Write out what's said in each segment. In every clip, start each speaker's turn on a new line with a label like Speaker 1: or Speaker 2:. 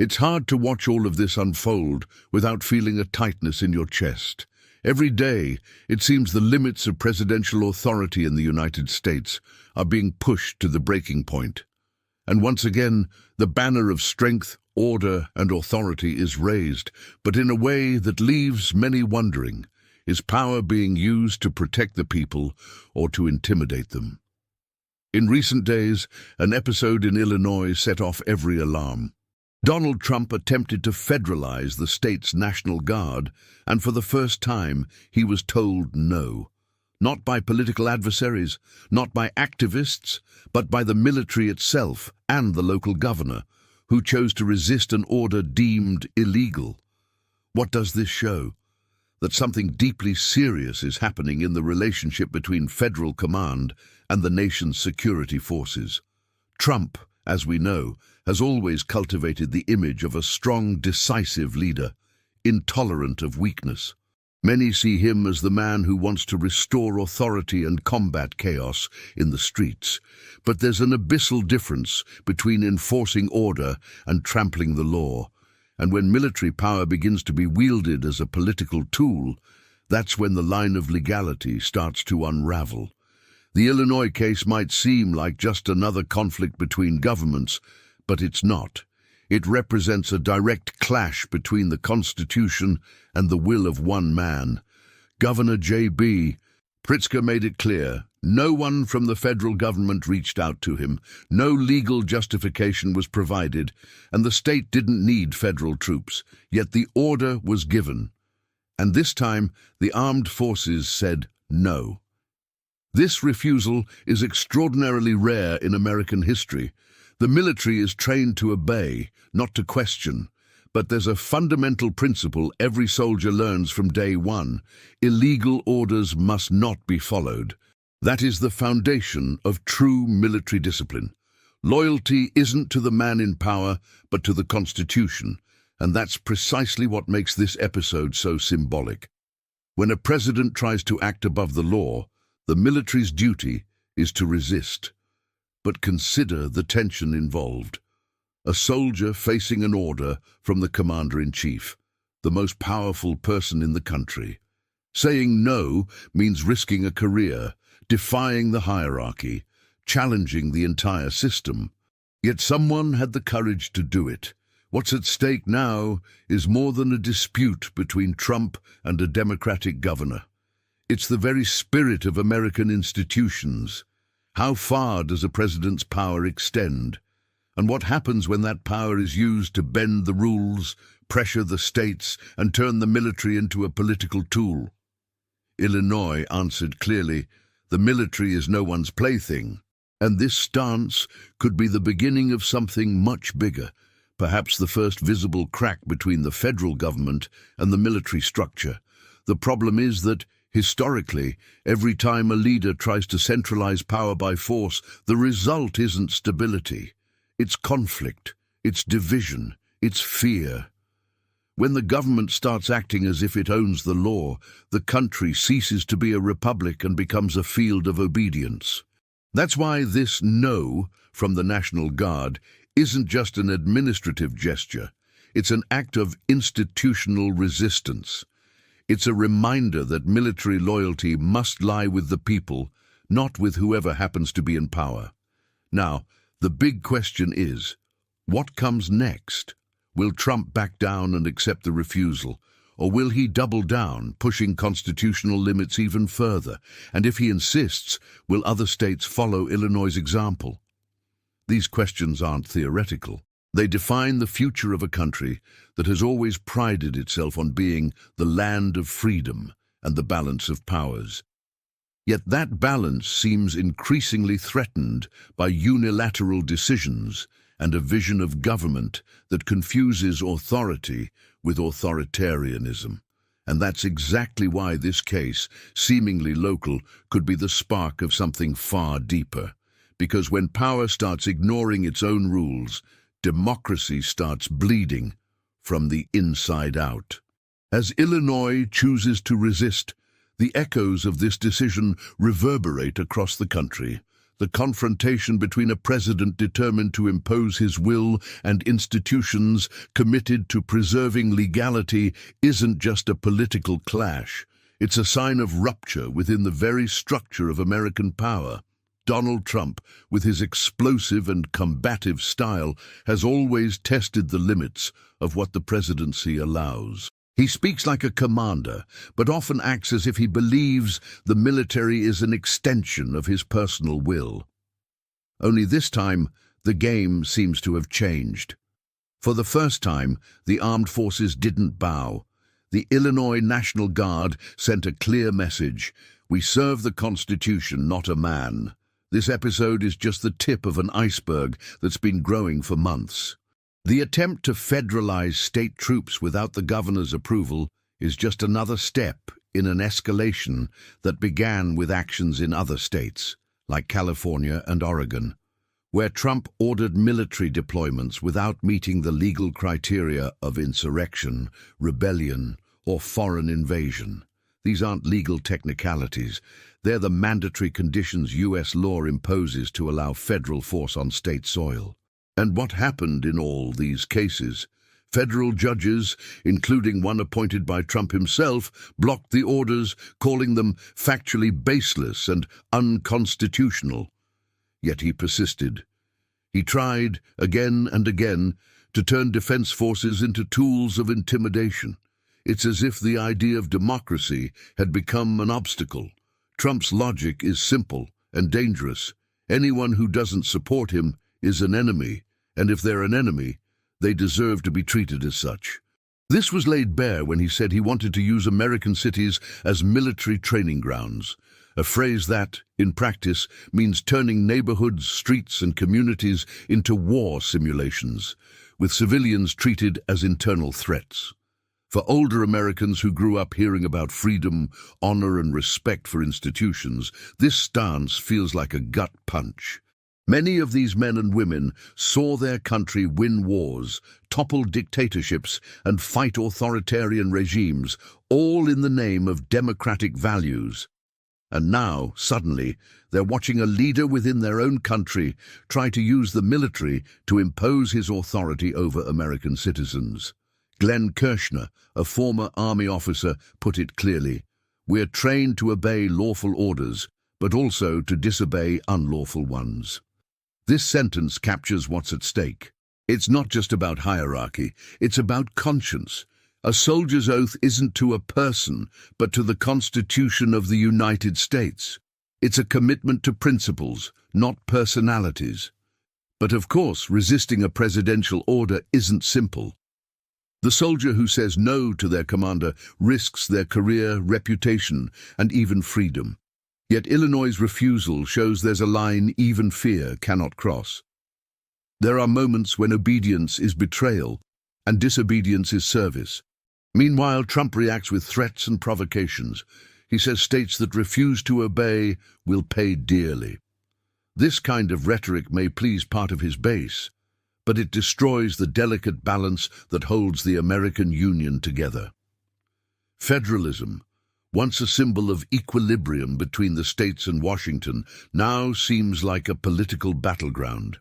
Speaker 1: It's hard to watch all of this unfold without feeling a tightness in your chest. Every day, it seems the limits of presidential authority in the United States are being pushed to the breaking point. And once again, the banner of strength, order, and authority is raised, but in a way that leaves many wondering, is power being used to protect the people or to intimidate them? In recent days, an episode in Illinois set off every alarm. Donald Trump attempted to federalize the state's National Guard, and for the first time, he was told no. Not by political adversaries, not by activists, but by the military itself and the local governor, who chose to resist an order deemed illegal. What does this show? That something deeply serious is happening in the relationship between federal command and the nation's security forces. Trump, as we know, has always cultivated the image of a strong, decisive leader, intolerant of weakness. Many see him as the man who wants to restore authority and combat chaos in the streets. But there's an abyssal difference between enforcing order and trampling the law. And when military power begins to be wielded as a political tool, that's when the line of legality starts to unravel. The Illinois case might seem like just another conflict between governments, but it's not. It represents a direct clash between the Constitution and the will of one man. Governor J.B. Pritzker made it clear, no one from the federal government reached out to him, no legal justification was provided, and the state didn't need federal troops, yet the order was given. And this time, the armed forces said no. This refusal is extraordinarily rare in American history. The military is trained to obey, not to question. But there's a fundamental principle every soldier learns from day one. Illegal orders must not be followed. That is the foundation of true military discipline. Loyalty isn't to the man in power, but to the Constitution. And that's precisely what makes this episode so symbolic. When a president tries to act above the law, the military's duty is to resist. But consider the tension involved. A soldier facing an order from the commander-in-chief, the most powerful person in the country. Saying no means risking a career, defying the hierarchy, challenging the entire system. Yet someone had the courage to do it. What's at stake now is more than a dispute between Trump and a Democratic governor. It's the very spirit of American institutions. How far does a president's power extend? And what happens when that power is used to bend the rules, pressure the states, and turn the military into a political tool? Illinois answered clearly, the military is no one's plaything. And this stance could be the beginning of something much bigger, perhaps the first visible crack between the federal government and the military structure. The problem is that, historically, every time a leader tries to centralize power by force, the result isn't stability. It's conflict, it's division, it's fear. When the government starts acting as if it owns the law, the country ceases to be a republic and becomes a field of obedience. That's why this no from the National Guard isn't just an administrative gesture. It's an act of institutional resistance. It's a reminder that military loyalty must lie with the people, not with whoever happens to be in power. Now, the big question is, what comes next? Will Trump back down and accept the refusal? Or will he double down, pushing constitutional limits even further? And if he insists, will other states follow Illinois' example? These questions aren't theoretical. They define the future of a country that has always prided itself on being the land of freedom and the balance of powers. Yet that balance seems increasingly threatened by unilateral decisions and a vision of government that confuses authority with authoritarianism. And that's exactly why this case, seemingly local, could be the spark of something far deeper. Because when power starts ignoring its own rules, democracy starts bleeding from the inside out. As Illinois chooses to resist, the echoes of this decision reverberate across the country. The confrontation between a president determined to impose his will and institutions committed to preserving legality isn't just a political clash. It's a sign of rupture within the very structure of American power. Donald Trump, with his explosive and combative style, has always tested the limits of what the presidency allows. He speaks like a commander, but often acts as if he believes the military is an extension of his personal will. Only this time, the game seems to have changed. For the first time, the armed forces didn't bow. The Illinois National Guard sent a clear message: "We serve the Constitution, not a man." This episode is just the tip of an iceberg that's been growing for months. The attempt to federalize state troops without the governor's approval is just another step in an escalation that began with actions in other states, like California and Oregon, where Trump ordered military deployments without meeting the legal criteria of insurrection, rebellion, or foreign invasion. These aren't legal technicalities. They're the mandatory conditions U.S. law imposes to allow federal force on state soil. And what happened in all these cases? Federal judges, including one appointed by Trump himself, blocked the orders, calling them factually baseless and unconstitutional. Yet he persisted. He tried, again and again, to turn defense forces into tools of intimidation. It's as if the idea of democracy had become an obstacle. Trump's logic is simple and dangerous. Anyone who doesn't support him is an enemy, and if they're an enemy, they deserve to be treated as such. This was laid bare when he said he wanted to use American cities as military training grounds, a phrase that, in practice, means turning neighborhoods, streets, and communities into war simulations, with civilians treated as internal threats. For older Americans who grew up hearing about freedom, honor, and respect for institutions, this stance feels like a gut punch. Many of these men and women saw their country win wars, topple dictatorships, and fight authoritarian regimes, all in the name of democratic values. And now, suddenly, they're watching a leader within their own country try to use the military to impose his authority over American citizens. Glenn Kirshner, a former Army officer, put it clearly: "We're trained to obey lawful orders, but also to disobey unlawful ones." This sentence captures what's at stake. It's not just about hierarchy, it's about conscience. A soldier's oath isn't to a person, but to the Constitution of the United States. It's a commitment to principles, not personalities. But of course, resisting a presidential order isn't simple. The soldier who says no to their commander risks their career, reputation, and even freedom. Yet Illinois' refusal shows there's a line even fear cannot cross. There are moments when obedience is betrayal and disobedience is service. Meanwhile, Trump reacts with threats and provocations. He says states that refuse to obey will pay dearly. This kind of rhetoric may please part of his base, but it destroys the delicate balance that holds the American Union together. Federalism, once a symbol of equilibrium between the states and Washington, now seems like a political battleground.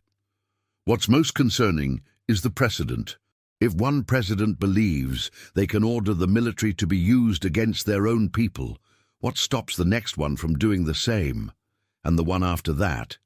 Speaker 1: What's most concerning is the precedent. If one president believes they can order the military to be used against their own people, what stops the next one from doing the same, and the one after that?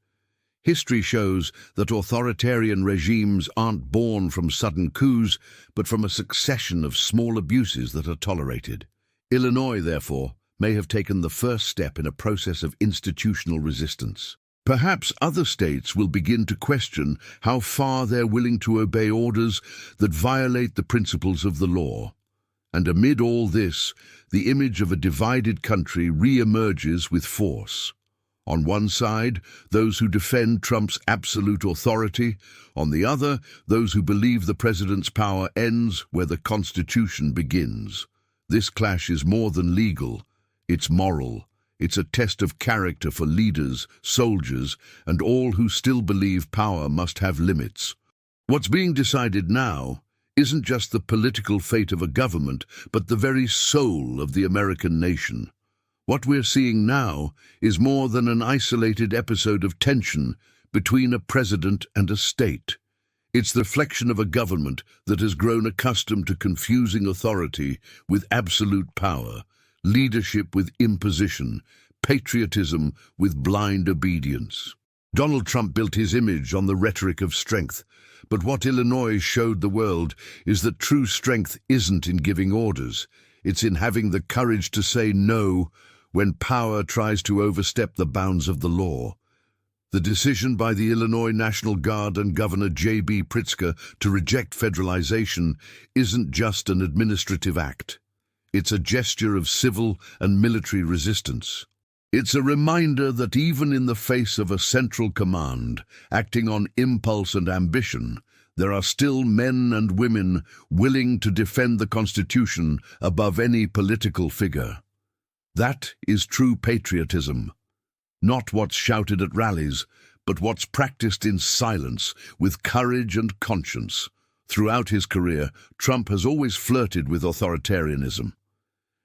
Speaker 1: History shows that authoritarian regimes aren't born from sudden coups, but from a succession of small abuses that are tolerated. Illinois, therefore, may have taken the first step in a process of institutional resistance. Perhaps other states will begin to question how far they're willing to obey orders that violate the principles of the law. And amid all this, the image of a divided country re-emerges with force. On one side, those who defend Trump's absolute authority. On the other, those who believe the president's power ends where the Constitution begins. This clash is more than legal, it's moral. It's a test of character for leaders, soldiers, and all who still believe power must have limits. What's being decided now isn't just the political fate of a government, but the very soul of the American nation. What we're seeing now is more than an isolated episode of tension between a president and a state. It's the reflection of a government that has grown accustomed to confusing authority with absolute power, leadership with imposition, patriotism with blind obedience. Donald Trump built his image on the rhetoric of strength, but what Illinois showed the world is that true strength isn't in giving orders. It's in having the courage to say no when power tries to overstep the bounds of the law. The decision by the Illinois National Guard and Governor J.B. Pritzker to reject federalization isn't just an administrative act. It's a gesture of civil and military resistance. It's a reminder that even in the face of a central command, acting on impulse and ambition, there are still men and women willing to defend the Constitution above any political figure. That is true patriotism. Not what's shouted at rallies, but what's practiced in silence, with courage and conscience. Throughout his career, Trump has always flirted with authoritarianism.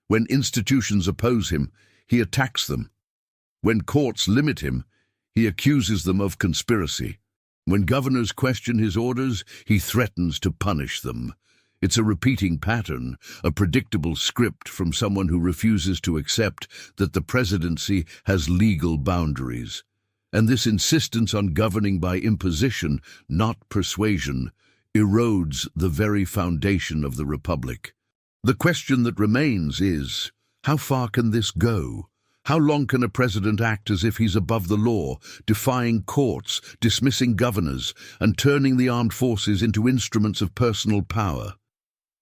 Speaker 1: When institutions oppose him, he attacks them. When courts limit him, he accuses them of conspiracy. When governors question his orders, he threatens to punish them. It's a repeating pattern, a predictable script from someone who refuses to accept that the presidency has legal boundaries. And this insistence on governing by imposition, not persuasion, erodes the very foundation of the republic. The question that remains is, how far can this go? How long can a president act as if he's above the law, defying courts, dismissing governors, and turning the armed forces into instruments of personal power?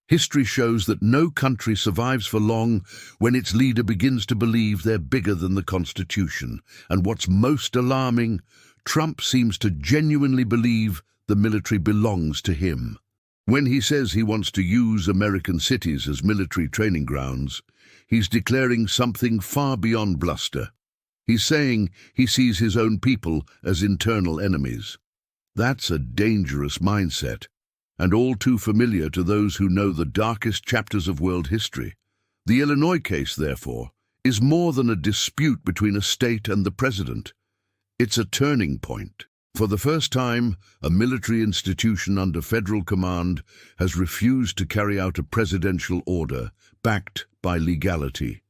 Speaker 1: History shows that no country survives for long when its leader begins to believe they're bigger than the Constitution. And what's most alarming, Trump seems to genuinely believe the military belongs to him. When he says he wants to use American cities as military training grounds, he's declaring something far beyond bluster. He's saying he sees his own people as internal enemies. That's a dangerous mindset, and all too familiar to those who know the darkest chapters of world history. The Illinois case, therefore, is more than a dispute between a state and the president. It's a turning point. For the first time, a military institution under federal command has refused to carry out a presidential order backed by legality.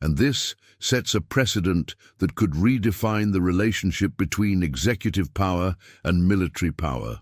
Speaker 1: And this sets a precedent that could redefine the relationship between executive power and military power.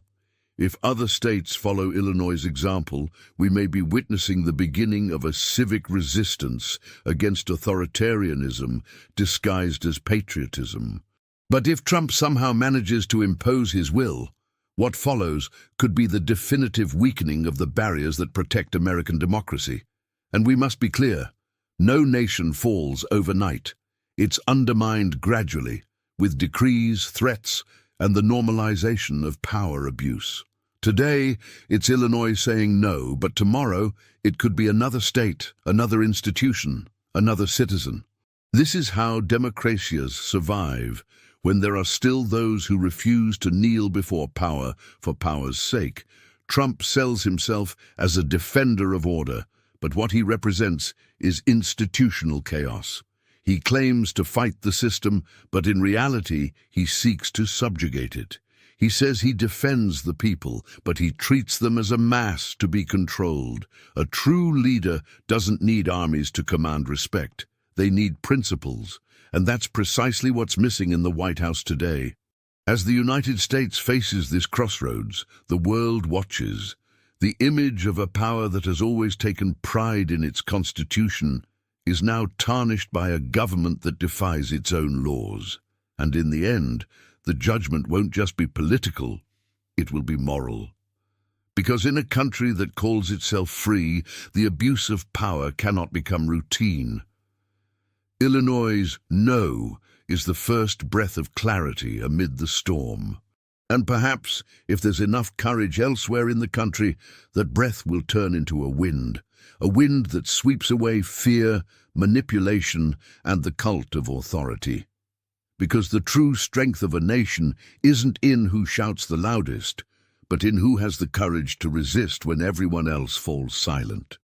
Speaker 1: If other states follow Illinois' example, we may be witnessing the beginning of a civic resistance against authoritarianism disguised as patriotism. But if Trump somehow manages to impose his will, what follows could be the definitive weakening of the barriers that protect American democracy. And we must be clear, no nation falls overnight. It's undermined gradually, with decrees, threats, and the normalization of power abuse. Today, it's Illinois saying no, but tomorrow it could be another state, another institution, another citizen. This is how democracies survive, when there are still those who refuse to kneel before power for power's sake. Trump sells himself as a defender of order, but what he represents is institutional chaos. He claims to fight the system, but in reality, he seeks to subjugate it. He says he defends the people, but he treats them as a mass to be controlled. A true leader doesn't need armies to command respect. They need principles, and that's precisely what's missing in the White House today. As the United States faces this crossroads, the world watches. The image of a power that has always taken pride in its constitution is now tarnished by a government that defies its own laws. And in the end, the judgment won't just be political, it will be moral. Because in a country that calls itself free, the abuse of power cannot become routine. Illinois' no is the first breath of clarity amid the storm. And perhaps, if there's enough courage elsewhere in the country, that breath will turn into a wind that sweeps away fear, manipulation, and the cult of authority. Because the true strength of a nation isn't in who shouts the loudest, but in who has the courage to resist when everyone else falls silent.